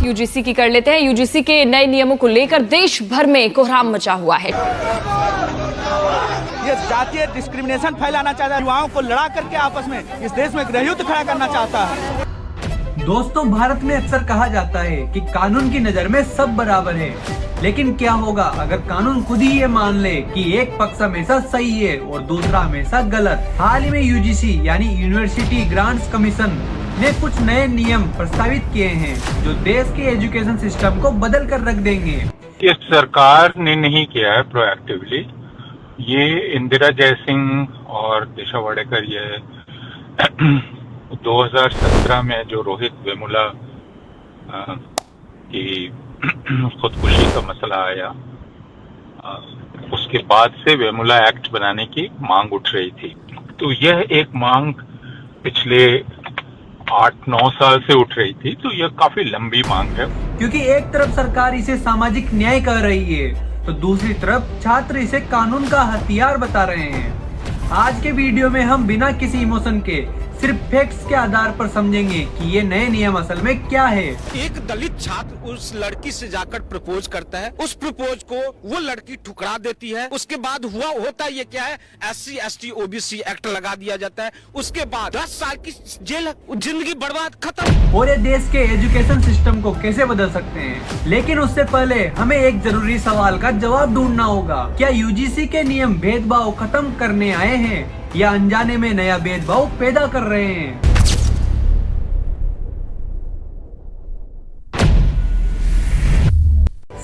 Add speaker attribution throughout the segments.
Speaker 1: UGC की कर लेते हैं। यूजीसी के नए नियमों को लेकर देश भर में कोहराम मचा हुआ है।
Speaker 2: ये जातीय डिस्क्रिमिनेशन फैलाना चाहता है, युवाओं को लड़ा करके आपस में इस देश में गृहयुद्ध खड़ा करना चाहता है।
Speaker 3: दोस्तों, भारत में अक्सर कहा जाता है कि कानून की नजर में सब बराबर है, लेकिन क्या होगा अगर कानून खुद ही ये मान ले कि एक पक्ष हमेशा सही है और दूसरा हमेशा गलत। हाल ही में यूजीसी यानी यूनिवर्सिटी ग्रांट्स कमीशन ने कुछ नए नियम प्रस्तावित किए हैं जो देश के एजुकेशन सिस्टम को बदल कर रख देंगे।
Speaker 4: ये सरकार ने नहीं किया है प्रोएक्टिवली, ये इंदिरा जयसिंह और दिशा वाडेकर ये 2017 में जो रोहित वेमुला की खुदकुशी का मसला आया, उसके बाद से वेमुला एक्ट बनाने की मांग उठ रही थी। तो यह एक मांग पिछले 8-9 साल से उठ रही थी, तो यह काफी लंबी मांग है।
Speaker 3: क्योंकि एक तरफ सरकार इसे सामाजिक न्याय कह रही है तो दूसरी तरफ छात्र इसे कानून का हथियार बता रहे हैं। आज के वीडियो में हम बिना किसी इमोशन के सिर्फ फैक्ट्स के आधार पर समझेंगे कि ये नए नियम असल में क्या है।
Speaker 5: एक दलित छात्र उस लड़की से जाकर प्रपोज करता है, उस प्रपोज को वो लड़की ठुकरा देती है। उसके बाद होता ये क्या है, SC ST OBC एक्ट लगा दिया जाता है। उसके बाद 10 साल की जेल, जिंदगी बर्बाद, खत्म।
Speaker 3: और ये देश के एजुकेशन सिस्टम को कैसे बदल सकते हैं, लेकिन उससे पहले हमें एक जरूरी सवाल का जवाब ढूंढना होगा। क्या यूजीसी के नियम भेदभाव खत्म करने आए हैं या अनजाने में नया भेदभाव पैदा कर रहे हैं?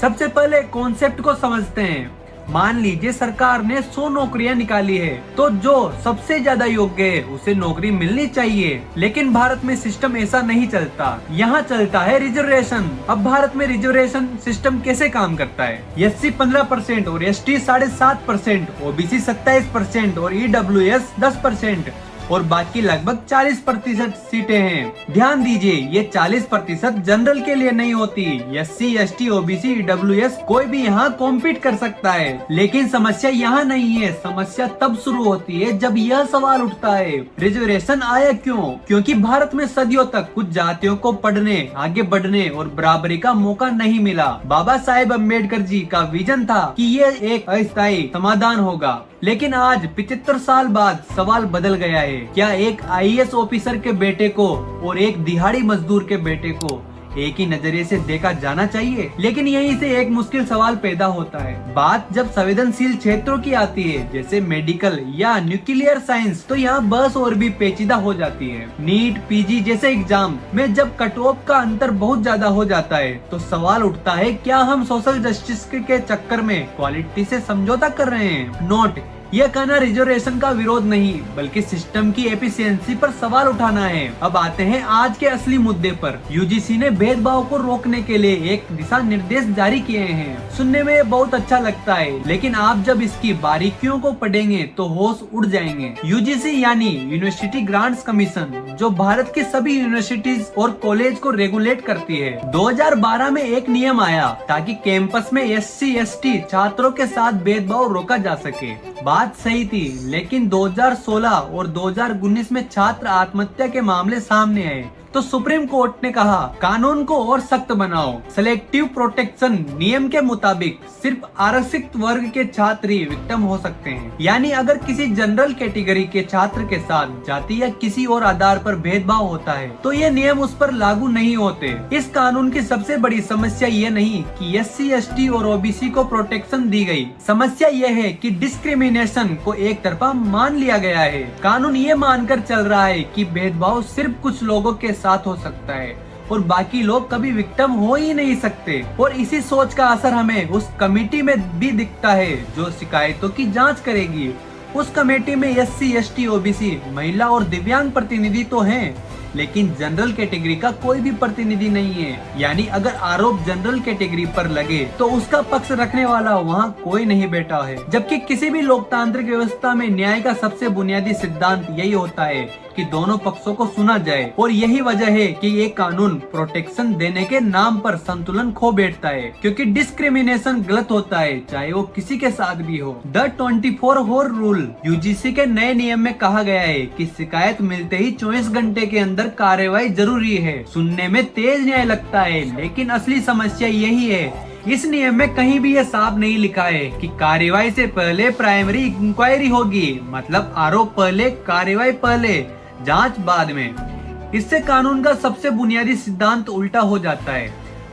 Speaker 3: सबसे पहले कॉन्सेप्ट को समझते हैं। मान लीजिए सरकार ने 100 नौकरियां निकाली है, तो जो सबसे ज्यादा योग्य है उसे नौकरी मिलनी चाहिए। लेकिन भारत में सिस्टम ऐसा नहीं चलता, यहाँ चलता है रिजर्वेशन। अब भारत में रिजर्वेशन सिस्टम कैसे काम करता है? SC 15% और ST 7.5%, OBC 27% और EWS 10% और बाकी लगभग 40% सीटें हैं। ध्यान दीजिए, ये 40% जनरल के लिए नहीं होती। SC ST OBC EWS कोई भी यहाँ कॉम्पीट कर सकता है। लेकिन समस्या यहाँ नहीं है, समस्या तब शुरू होती है जब यह सवाल उठता है, रिजर्वेशन आया क्यों? क्योंकि भारत में सदियों तक कुछ जातियों को पढ़ने, आगे बढ़ने और बराबरी का मौका नहीं मिला। बाबा साहेब अम्बेडकर जी का विजन था कि ये एक अस्थायी समाधान होगा, लेकिन आज 75 साल बाद सवाल बदल गया है। क्या एक IAS ऑफिसर के बेटे को और एक दिहाड़ी मजदूर के बेटे को एक ही नजरिए से देखा जाना चाहिए? लेकिन यहीं से एक मुश्किल सवाल पैदा होता है। बात जब संवेदनशील क्षेत्रों की आती है, जैसे मेडिकल या न्यूक्लियर साइंस, तो यहाँ बस और भी पेचीदा हो जाती है। नीट PG जैसे एग्जाम में जब कट ऑफ का अंतर बहुत ज्यादा हो जाता है, तो सवाल उठता है, क्या हम सोशल जस्टिस के चक्कर में क्वालिटी से समझौता कर रहे हैं? नोट, यह कहना रिजर्वेशन का विरोध नहीं, बल्कि सिस्टम की एफिशिएंसी पर सवाल उठाना है। अब आते हैं आज के असली मुद्दे पर। यूजीसी ने भेदभाव को रोकने के लिए एक दिशा निर्देश जारी किए हैं। सुनने में ये बहुत अच्छा लगता है, लेकिन आप जब इसकी बारीकियों को पढ़ेंगे तो होश उड़ जाएंगे। यूजीसी यानी यूनिवर्सिटी ग्रांट्स कमीशन, जो भारत की सभी यूनिवर्सिटीज और कॉलेज को रेगुलेट करती है। 2012 में एक नियम आया ताकि कैंपस में SC ST छात्रों के साथ भेदभाव रोका जा सके। बात सही थी, लेकिन 2016 और 2019 में छात्र आत्महत्या के मामले सामने आए, तो सुप्रीम कोर्ट ने कहा कानून को और सख्त बनाओ। सेलेक्टिव प्रोटेक्शन नियम के मुताबिक सिर्फ आरक्षित वर्ग के छात्र ही विक्टिम हो सकते हैं। यानी अगर किसी जनरल कैटेगरी के छात्र के साथ जाति या किसी और आधार पर भेदभाव होता है, तो ये नियम उस पर लागू नहीं होते। इस कानून की सबसे बड़ी समस्या ये नहीं कि SC ST और OBC को प्रोटेक्शन दी गई, समस्या ये है कि डिस्क्रिमिनेशन को एक तरफा मान लिया गया है। कानून ये मानकर चल रहा है कि भेदभाव सिर्फ कुछ लोगों के साथ हो सकता है और बाकी लोग कभी विक्टिम हो ही नहीं सकते। और इसी सोच का असर हमें उस कमेटी में भी दिखता है जो शिकायतों की जांच करेगी। उस कमेटी में SC ST OBC महिला और दिव्यांग प्रतिनिधि तो हैं, लेकिन जनरल कैटेगरी का कोई भी प्रतिनिधि नहीं है। यानी अगर आरोप जनरल कैटेगरी पर लगे तो उसका पक्ष रखने वाला वहाँ कोई नहीं बैठा है। जबकि किसी भी लोकतांत्रिक व्यवस्था में न्याय का सबसे बुनियादी सिद्धांत यही होता है कि दोनों पक्षों को सुना जाए। और यही वजह है कि ये कानून प्रोटेक्शन देने के नाम पर संतुलन खो बैठता है, क्योंकि डिस्क्रिमिनेशन गलत होता है, चाहे वो किसी के साथ भी हो। द 24 आवर रूल यूजीसी के नए नियम में कहा गया है कि शिकायत मिलते ही 24 घंटे के अंदर अंदर कार्रवाई जरूरी है। सुनने में तेज न्याय लगता है, लेकिन असली समस्या यही है, इस नियम में कहीं भी यह साफ नहीं लिखा है कि कार्रवाई से पहले प्राइमरी इंक्वायरी होगी, मतलब आरोप पहले, कार्रवाई पहले, जांच बाद में। इससे कानून का सबसे बुनियादी सिद्धांत उल्टा हो जाता है।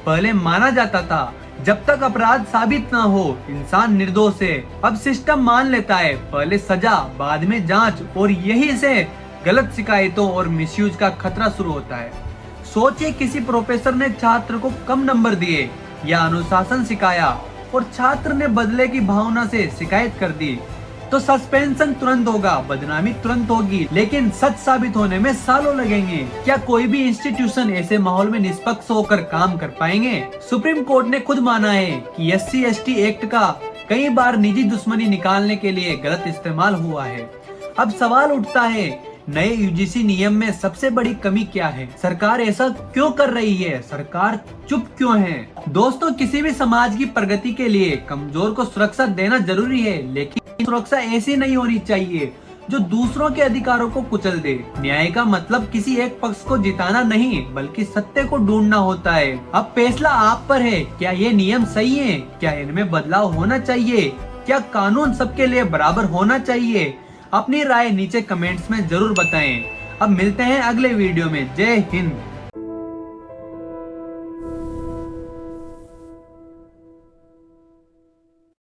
Speaker 3: पहले माना जाता था जब तक अपराध साबित न हो इंसान निर्दोष है। अब सिस्टम मान लेता है पहले सजा बाद में जांच, और यही से गलत शिकायतों और मिसयूज का खतरा शुरू होता है। सोचिए किसी प्रोफेसर ने छात्र को कम नंबर दिए या अनुशासन सिखाया और छात्र ने बदले की भावना से शिकायत कर दी, तो सस्पेंशन तुरंत होगा, बदनामी तुरंत होगी, लेकिन सच साबित होने में सालों लगेंगे। क्या कोई भी इंस्टीट्यूशन ऐसे माहौल में निष्पक्ष होकर काम कर पाएंगे? सुप्रीम कोर्ट ने खुद माना है कि SC/ST एक्ट का कई बार निजी दुश्मनी निकालने के लिए गलत इस्तेमाल हुआ है। अब सवाल उठता है, नए UGC नियम में सबसे बड़ी कमी क्या है? सरकार ऐसा क्यों कर रही है? सरकार चुप क्यों है? दोस्तों, किसी भी समाज की प्रगति के लिए कमजोर को सुरक्षा देना जरूरी है, लेकिन सुरक्षा ऐसी नहीं होनी चाहिए जो दूसरों के अधिकारों को कुचल दे। न्याय का मतलब किसी एक पक्ष को जिताना नहीं, बल्कि सत्य को ढूंढना होता है। अब फैसला आप पर है, क्या ये नियम सही है? क्या इनमें बदलाव होना चाहिए? क्या कानून सबके लिए बराबर होना चाहिए? अपनी राय नीचे कमेंट्स में जरूर बताएं। अब मिलते हैं अगले वीडियो में। जय हिंद।